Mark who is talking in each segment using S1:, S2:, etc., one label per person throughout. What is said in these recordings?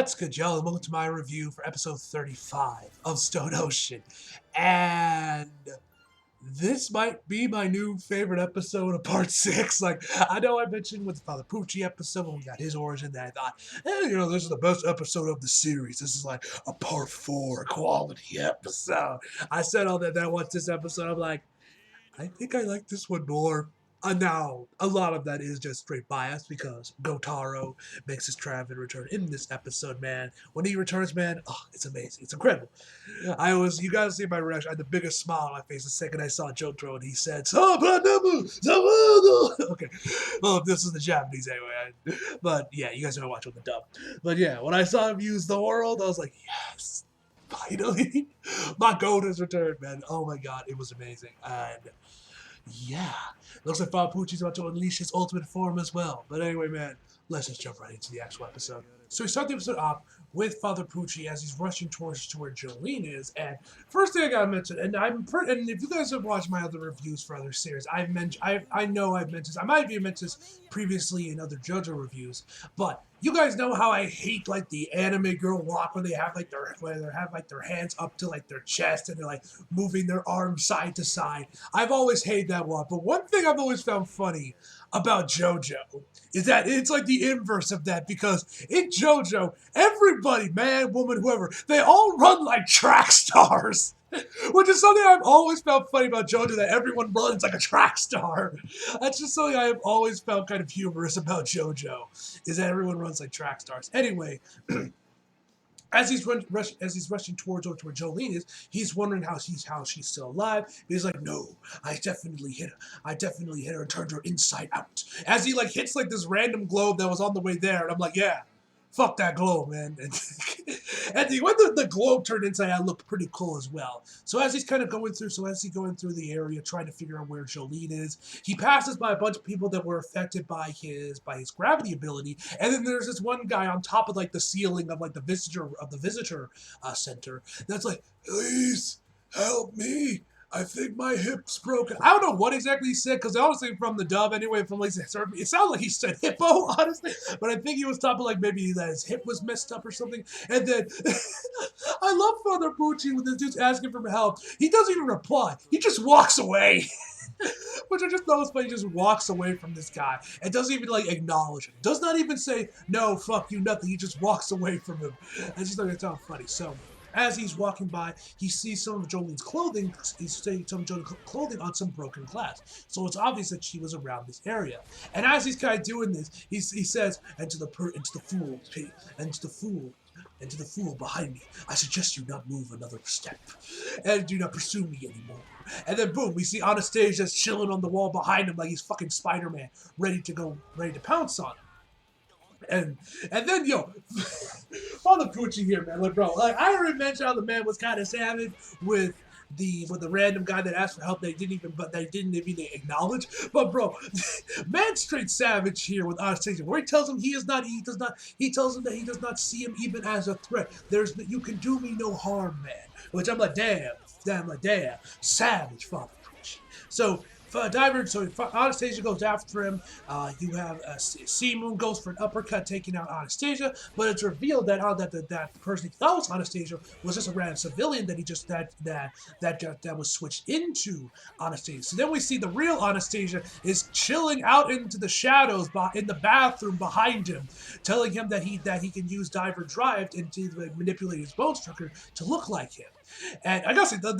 S1: What's good, y'all? Welcome to my review for episode 35 of Stone Ocean. And this might be my new favorite episode of part 6. I know I mentioned with the Father Pucci episode when we got his origin that I thought, this is the best episode of the series. This is like a part 4 quality episode. I said all that once this episode, I'm like, I think I like this one more. Now, a lot of that is just straight bias because GOATaro makes his triumphant return in this episode, man. When he returns, man, it's amazing. It's incredible. You guys see my reaction. I had the biggest smile on my face the second I saw JoJo and he said, okay. Well, this is the Japanese anyway. But yeah, you guys are going to watch with the dub. But yeah, when I saw him use the world, I was like, yes, finally. My GOAT has returned, man. Oh my god, it was amazing. And yeah, looks like Father Pucci's about to unleash his ultimate form as well. But anyway, man, let's just jump right into the actual episode. So we start the episode off with Father Pucci as he's rushing towards to where Jolene is. And first thing I gotta mention, and if you guys have watched my other reviews for other series, I know I've mentioned this. I might have even mentioned this previously in other JoJo reviews, but you guys know how I hate like the anime girl walk where they have like their hands up to like their chest and they're like moving their arms side to side. I've always hated that walk, but one thing I've always found funny about JoJo is that it's like the inverse of that, because in JoJo, everybody, man, woman, whoever, they all run like track stars. Which is something I've always found funny about JoJo, that everyone runs like a track star. That's just something I have always found kind of humorous about JoJo, is that everyone runs like track stars. Anyway, as he's rushing towards where Jolene is, he's wondering how she's still alive. He's like, no, I definitely hit her and turned her inside out. As he like hits like this random globe that was on the way there, and I'm like, yeah, fuck that globe, man. And when the globe turned inside out, it looked pretty cool as well. So as he's going through the area trying to figure out where Jolene is, he passes by a bunch of people that were affected by his gravity ability, and then there's this one guy on top of like the ceiling of like the visitor center that's like, please help me. I think my hip's broken. I don't know what exactly he said, because honestly, from the dub anyway, it sounded like he said hippo, honestly. But I think he was talking like maybe that his hip was messed up or something. And then, I love Father Pucci when this dude's asking for help. He doesn't even reply. He just walks away. Which I just thought was funny. He just walks away from this guy and doesn't even like acknowledge him. Does not even say, no, fuck you, nothing. He just walks away from him. I just thought it sounded funny. So, as he's walking by, he sees some of Jolene's clothing. He's seeing some of Jolene's clothing on some broken glass. So it's obvious that she was around this area. And as he's kind of doing this, he says, and to the fool behind me, I suggest you not move another step, and do not pursue me anymore. And then boom, we see Anastasia chilling on the wall behind him like he's fucking Spider-Man, ready to pounce on him. And then Father Pucci here, man. Like, bro, like I already mentioned how the man was kind of savage with the random guy that asked for help they didn't even acknowledge. But bro, man, straight savage here with Anastasia, where he tells him he tells him that he does not see him even as a threat. You can do me no harm, man. Which I'm like, damn, savage Father Pucci. So Anastasia goes after him. You have Seamoon goes for an uppercut, taking out Anastasia, but it's revealed that that person he thought was Anastasia was just a random civilian that was switched into Anastasia. So then we see the real Anastasia is chilling out into the shadows in the bathroom behind him, telling him that he can use Diver Drive to manipulate his bone structure to look like him. And I gotta say, the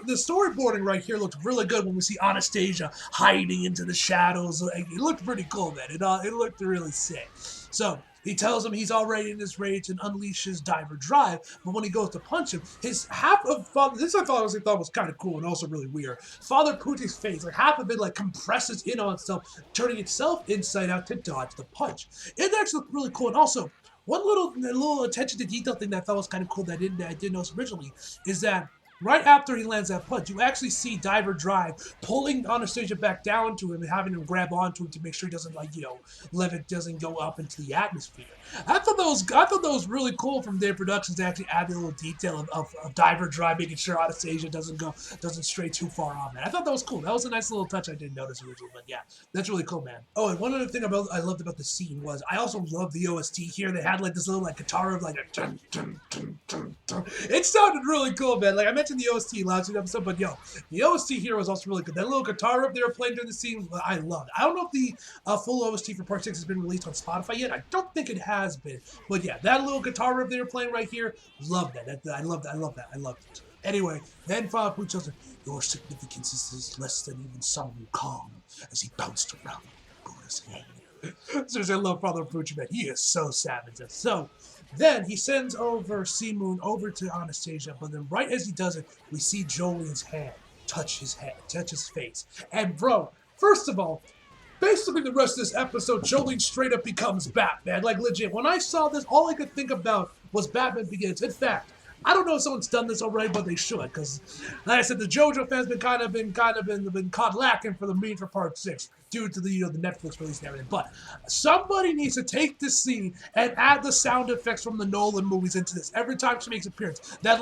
S1: storyboarding right here looked really good when we see Anastasia hiding into the shadows. It looked pretty cool, man. It looked really sick. So he tells him he's already in his rage and unleashes Diver Drive, but when he goes to punch him, his half of this I thought was kind of cool and also really weird. Father Pucci's face, like half of it, like compresses in on itself, turning itself inside out to dodge the punch. It actually looked really cool, and also, one little attention to detail thing that I thought was kind of cool that I didn't notice originally is that right after he lands that punch, you actually see Diver Drive pulling Anastasia back down to him and having him grab onto him to make sure he doesn't Levitt doesn't go up into the atmosphere. I thought that was really cool from their productions to actually add the little detail of Diver Drive, making sure Anastasia doesn't stray too far off. Man, I thought that was cool. That was a nice little touch I didn't notice originally, but yeah, that's really cool, man. Oh, and one other thing I loved about the scene was I also loved the OST here. They had like this little like guitar of like a dun dun dun dun dun. It sounded really cool, man. Like I mentioned the OST last week's episode, but yo, the OST here was also really good. That little guitar riff they were playing during the scene, I loved. I don't know if the full OST for Part 6 has been released on Spotify yet. I don't think it has been, but yeah, that little guitar riff they were playing right here, loved that. I loved that. I loved it. Anyway, then Father Pucci tells her, your significance is less than even some calm, as he bounced around Buddha's hand. Seriously, I love Father Pucci, man. He is so savage. So then he sends over Seamoon over to Anastasia, but then right as he does it, we see Jolene's hand touch his face. And bro, first of all, basically the rest of this episode, Jolene straight up becomes Batman. Like legit, when I saw this, all I could think about was Batman Begins. In fact, I don't know if someone's done this already, but they should, because like I said, the JoJo fans been caught lacking for the mean for Part 6 due to the the Netflix release and everything. But somebody needs to take this scene and add the sound effects from the Nolan movies into this every time she makes an appearance. That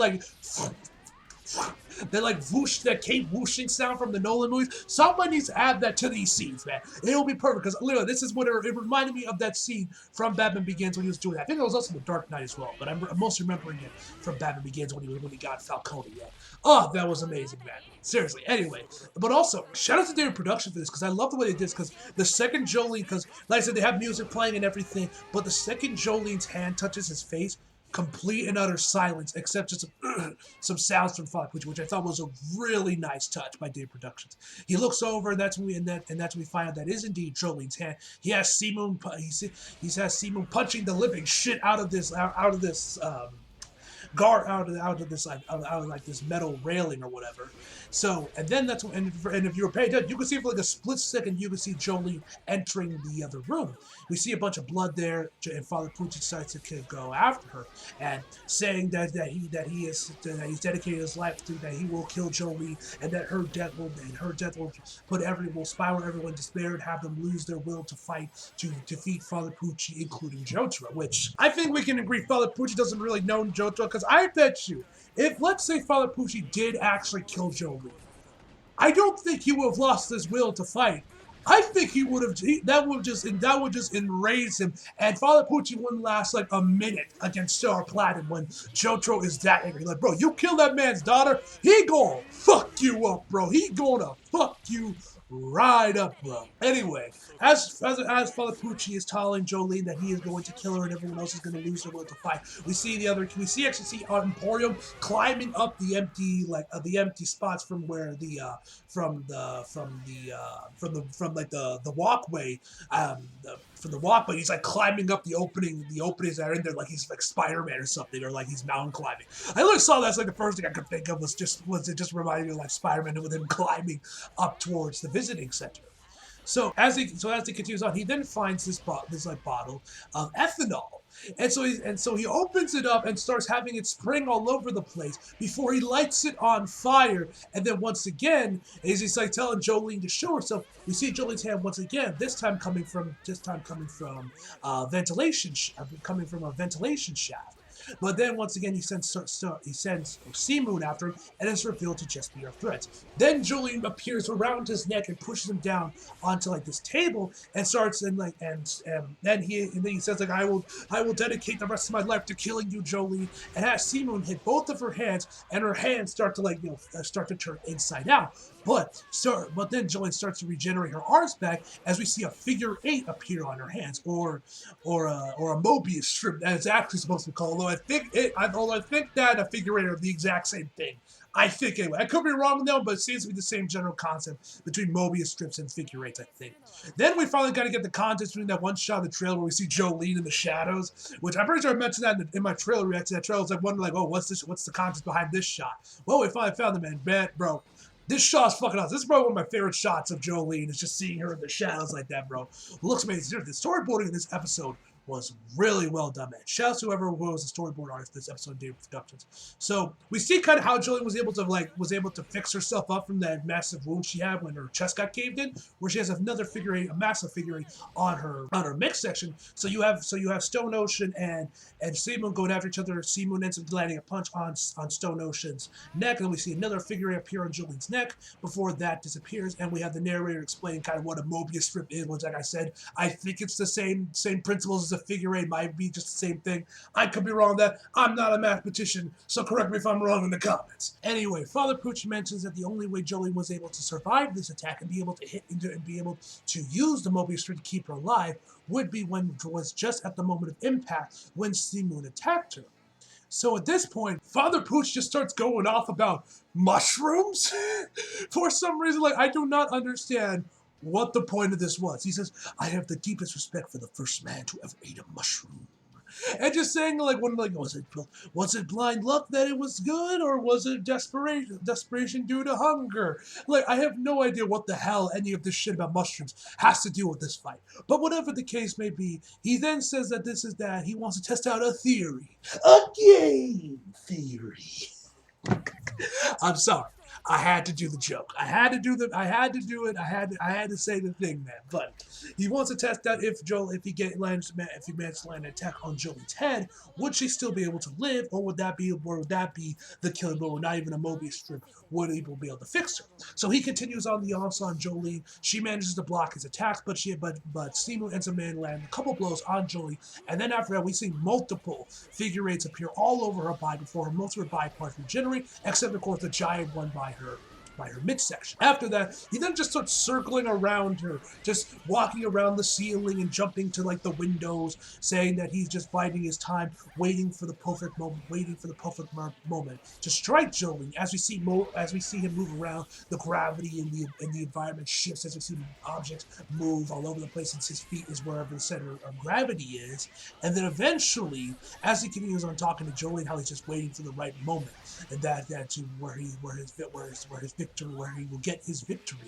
S1: whoosh, that Kate whooshing sound from the Nolan movies. Somebody needs to add that to these scenes, man. It'll be perfect, because literally this is what it reminded me of that scene from Batman Begins when he was doing that. I think it was also the Dark Knight as well, but I'm most remembering it from Batman Begins when he got Falcone. Yeah. Oh, that was amazing, man. Seriously. Anyway, but also shout out to their production for this, because I love the way they did this. Because the second Jolene, because like I said, they have music playing and everything, but the second Jolene's hand touches his face, complete and utter silence, except just some sounds from Father Pucci, which I thought was a really nice touch by Dave Productions. He looks over, and that's when we find out that is indeed Jolene's hand. He has Seamoon punching the living shit out of this guard out of this metal railing or whatever. So, and then that's when, and if you were paying attention, you can see for like a split second, you can see Jolene entering the other room. We see a bunch of blood there, and Father Pucci decides to go after her and saying that he's dedicated his life to, that he will kill Jolene, and that her death will spiral everyone to despair and have them lose their will to fight to defeat Father Pucci, including JoJo's. Which I think we can agree Father Pucci doesn't really know JoJo, because I bet you, if let's say Father Pucci did actually kill Jolene, I don't think he would have lost his will to fight. I think he would have. That would just enrage him, and Father Pucci wouldn't last like a minute against Star Platinum when JoJo is that angry. Like, bro, you kill that man's daughter, he gonna fuck you up, bro. He gonna fuck you right up, bro. Anyway, as Father Pucci is telling Jolene that he is going to kill her and everyone else is going to lose their will to fight, we see Emporium climbing up the empty spots from where the walkway, from the walkway. He's like climbing up the openings that are in there, like he's like Spider-Man or something, or like he's mountain climbing. I literally saw that's like the first thing I could think of was it just reminding me of like Spider-Man with him climbing up towards the visiting center. So as he continues on, he then finds this bottle of ethanol, and so he opens it up and starts having it spraying all over the place before he lights it on fire. And then once again, as he's like telling Jolene to show herself, we see Jolene's hand once again. This time coming from a ventilation shaft. But then once again he sends Seamoon after him, and it's revealed to just be her threats. Then Jolene appears around his neck and pushes him down onto like this table and starts and then he says like I will dedicate the rest of my life to killing you, Jolene, and has Seamoon hit both of her hands, and her hands start to turn inside out. But then Jolene starts to regenerate her arms back as we see a figure 8 appear on her hands, or a Mobius strip, as it's actually supposed to be called. Although I think that a figure 8 are the exact same thing. I think anyway. I could be wrong though, but it seems to be the same general concept between Mobius strips and figure 8s, I think. Then we finally got to get the context between that one shot of the trailer where we see Jolene in the shadows, which I'm pretty sure I mentioned that in my trailer reaction. That trailer was like wondering like, oh, what's the context behind this shot? Well, we finally found the man, bro. This shot's fucking awesome. This is probably one of my favorite shots of Jolene. Is just seeing her in the shadows like that, bro. It looks amazing. The storyboarding in this episode was really well done, man. Shouts to whoever was the storyboard artist for this episode of David Productions. So we see kind of how Jolene was able to fix herself up from that massive wound she had when her chest got caved in, where she has another figure eight, a massive figure eight on her midsection. So you have Stone Ocean and Sea Moon going after each other. Sea Moon ends up landing a punch on Stone Ocean's neck, and we see another figure eight appear on Jolene's neck before that disappears, and we have the narrator explain kind of what a Mobius strip is, which, like I said, I think it's the same principles as a figure eight, might be just the same thing. I could be wrong on that. I'm not a mathematician, so correct me if I'm wrong in the comments. Anyway, Father Pooch mentions that the only way Jolene was able to survive this attack and be able to hit into and be able to use the Mobius strip to keep her alive would be when it was just at the moment of impact when Sea Moon attacked her. So at this point, Father Pooch just starts going off about mushrooms. For some reason, like, I do not understand what the point of this was. He says, I have the deepest respect for the first man to ever eat a mushroom. And just saying, like, was it blind luck that it was good, or was it desperation due to hunger? Like, I have no idea what the hell any of this shit about mushrooms has to do with this fight. But whatever the case may be, he then says that he wants to test out a theory. A game theory. I'm sorry. I had to do the joke. I had to do it. I had to say the thing, man. But he wants to test out if he managed to land an attack on Jolene's head, would she still be able to live, or would that be the killing blow, or not even a Mobius strip would even be able to fix her? So he continues on the onslaught on Jolene. She manages to block his attacks, but Sea Moon ends up landing a couple blows on Jolene, and then after that we see multiple figure eights appear all over her body before most of her body parts regenerate, except of course the giant one by her midsection. After that, he then just starts circling around her, just walking around the ceiling and jumping to like the windows, saying that he's just biding his time, waiting for the perfect moment to strike Jolene. As we see him move around, the gravity in the environment shifts as we see objects move all over the place, since his feet is wherever the center of gravity is. And then eventually, as he continues on talking to Jolene, how he's just waiting for the right moment, and that to where he will get his victory.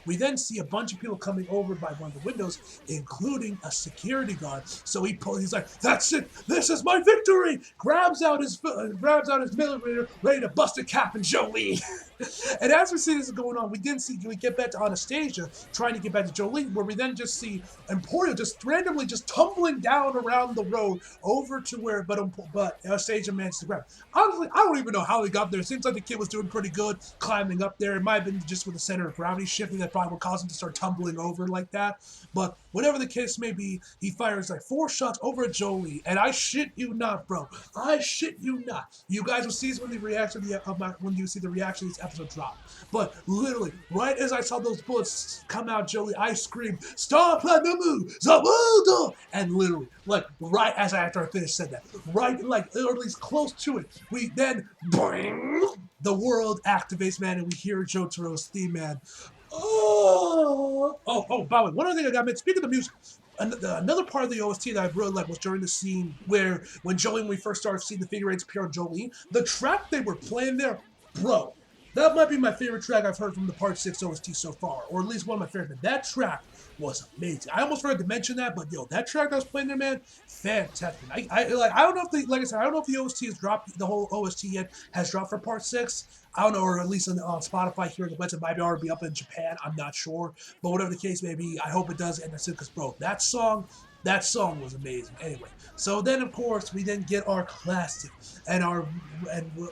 S1: We then see a bunch of people coming over by one of the windows, including a security guard. So he's like, "That's it! This is my victory!" Grabs out his millimeter, ready to bust a cap in Jolene. And as we see this going on, we get back to Anastasia trying to get back to Jolene, where we then just see Emporio just randomly just tumbling down around the road over to where, but Anastasia manages to grab. Honestly, I don't even know how he got there. It seems like the kid was doing pretty good climbing up there. It might have been just with the center of gravity shifting that probably would cause him to start tumbling over like that. But whatever the case may be, he fires like 4 shots over at Jolene, and I shit you not, bro. I shit you not. You guys will see this when you see the reaction of this episode drop. But literally, right as I saw those bullets come out, Jolene, I screamed, "Stop at the move, Zabudo!" And literally, like right as after I finished said that, right like or at least close to it, we then bring the world activates, man, and we hear JoJo's theme, man. By the way, one other thing I got to speaking of the music, another part of the OST that I really liked was during the scene when we first started seeing the figure eights appear on Jolene, the track they were playing there, bro, that might be my favorite track I've heard from the Part 6 OST so far, or at least one of my favorites. That track was amazing. I almost forgot to mention that, but yo, that track that was playing there, man, fantastic. I don't know if I don't know if the OST has dropped, the whole OST yet has dropped for Part 6. I don't know, or at least on Spotify here in the West, it might already be up in Japan. I'm not sure, but whatever the case may be, I hope it does. And that's it, because bro, that song was amazing. Anyway, so then of course we then get our classic and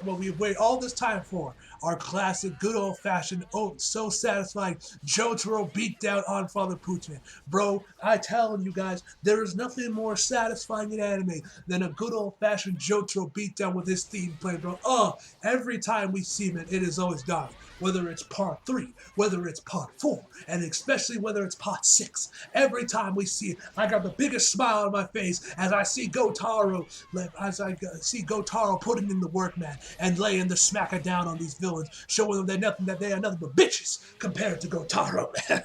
S1: what we wait all this time for, our classic, good old-fashioned, so satisfying JoJo beatdown on Father Pooch, man. Bro, I telling you guys, there is nothing more satisfying in anime than a good old-fashioned JoJo beatdown with this theme playing, bro. Every time we see him, it is always gone. Whether it's Part 3, whether it's Part 4, and especially whether it's Part 6. Every time we see it, I got the biggest smile on my face as I see GOATaro putting in the work, man, and laying the smacker down on these villains, showing them that they are nothing but bitches compared to GOATaro, man.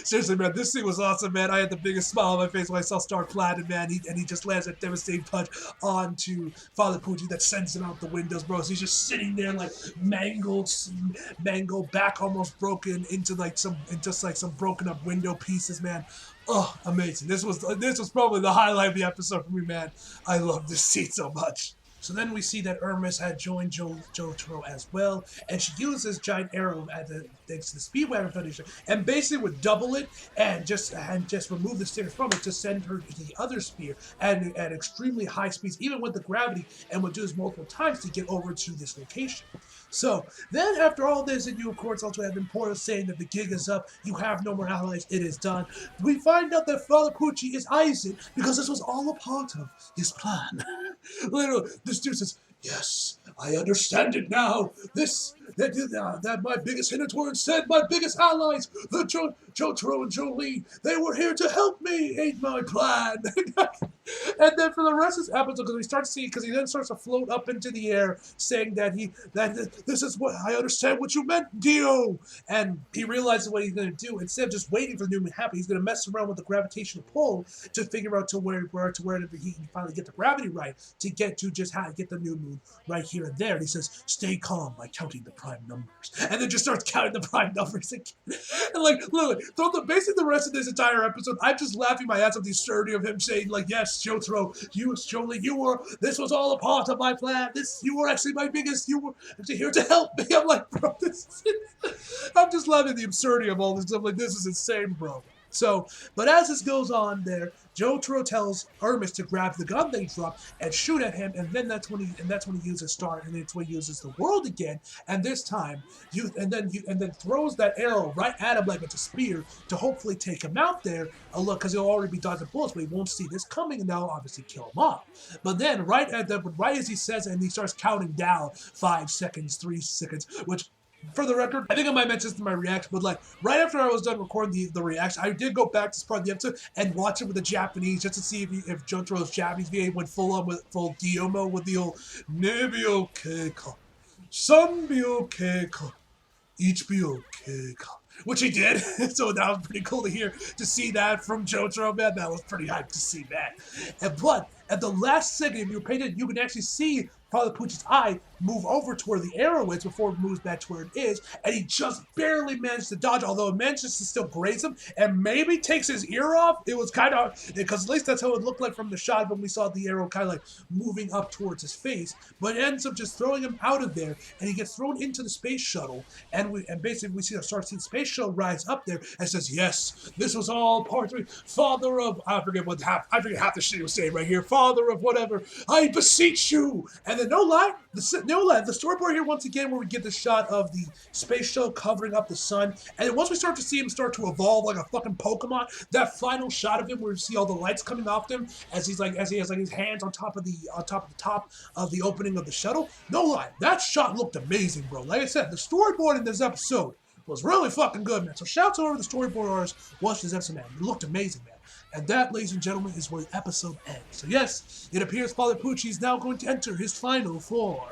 S1: Seriously, man, this scene was awesome, man. I had the biggest smile on my face when I saw Star Platinum, man. He just lands that devastating punch onto Father Pucci that sends him out the windows, bro. So he's just sitting there like mangled, back almost broken into some broken up window pieces, man. Oh, amazing. This was probably the highlight of the episode for me, man. I love this scene so much. So then we see that Hermes had joined JoJo'ro as well, and she uses giant arrow thanks to the speed weapon foundation, and basically would double it and just remove the stinger from it to send her to the other spear at extremely high speeds, even with the gravity, and would do this multiple times to get over to this location. So then after all this, and you of course also have Importo saying that the gig is up, you have no more allies, it is done. We find out that Father Pucci is Isaac because this was all a part of his plan. Literally, this dude says, yes, I understand it now. That my biggest Hinnator said my biggest allies, the JoJo'ro and Jolie, they were here to help me aid my plan. And then for the rest of this episode, because he then starts to float up into the air, saying that this is what I understand what you meant, Dio. And he realizes what he's going to do. Instead of just waiting for the new moon to happen, he's going to mess around with the gravitational pull to figure out to where he can finally get the gravity right to get the new moon right here and there. And he says, "Stay calm by counting the prime numbers," and then just starts counting the prime numbers again. And like literally, basically the rest of this entire episode, I'm just laughing my ass off the absurdity of him saying like, "Yes, JoJo'ro, this was all a part of my plan. You were actually my biggest. You were actually here to help me." I'm like, bro, I'm just laughing at the absurdity of all this stuff. Like, this is insane, bro. So, but as this goes on there, JoJo'ro tells Hermes to grab the gun they dropped and shoot at him, and then that's when he uses Star, and that's when he uses the world again, and this time and then throws that arrow right at him like it's a spear to hopefully take him out there. Because he'll already be dodging bullets, but he won't see this coming, and that'll obviously kill him off. But then right as he says it, and he starts counting down 5 seconds, 3 seconds, which, for the record, I think I might mention this in my reaction, but like right after I was done recording the reaction, I did go back to this part of the episode and watch it with the Japanese just to see if JoJo'ro's Japanese VA went full Dio mode with the old "Nebi okay ka, some be okay ka, each be okay ka," which he did. So that was pretty cool to see that from JoJo'ro, man. That was pretty hyped to see that. But at the last second, if you paid it, you can actually see Father Pucci's eye move over to where the arrow is before it moves back to where it is, and he just barely managed to dodge, although it manages to still graze him, and maybe takes his ear off. It was kind of, because at least that's how it looked like from the shot when we saw the arrow kind of like moving up towards his face, but it ends up just throwing him out of there, and he gets thrown into the space shuttle, and basically we start seeing the space shuttle rise up there, and says, "Yes, this was all part of me, Father of," I forget half the shit he was saying right here, "Father of whatever, I beseech you." And then no lie, the storyboard here once again where we get the shot of the space shuttle covering up the sun, and then once we start to see him start to evolve like a fucking Pokemon, that final shot of him where you see all the lights coming off him as he has like his hands on top of the opening of the shuttle. No lie, that shot looked amazing, bro. Like I said, the storyboard in this episode was really fucking good, man. So shout out to whoever the storyboard artist was for this episode, man. It looked amazing, man. And that, ladies and gentlemen, is where the episode ends. So yes, it appears Father Pucci is now going to enter his final form.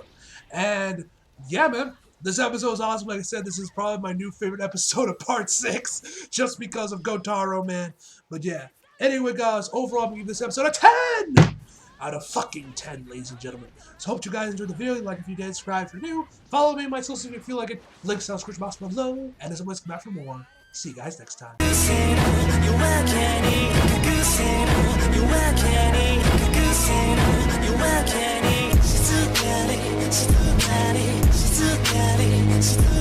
S1: And yeah, man, this episode is awesome. Like I said, this is probably my new favorite episode of Part 6, just because of GOATaro, man. But yeah, anyway, guys, overall, I'm going to give this episode a 10 out of fucking 10, ladies and gentlemen. So hope you guys enjoyed the video. Like if you did, subscribe if you're new. Follow me on my socials if you feel like it. Links down in the description box below. And as always, come back for more. See you guys next time. You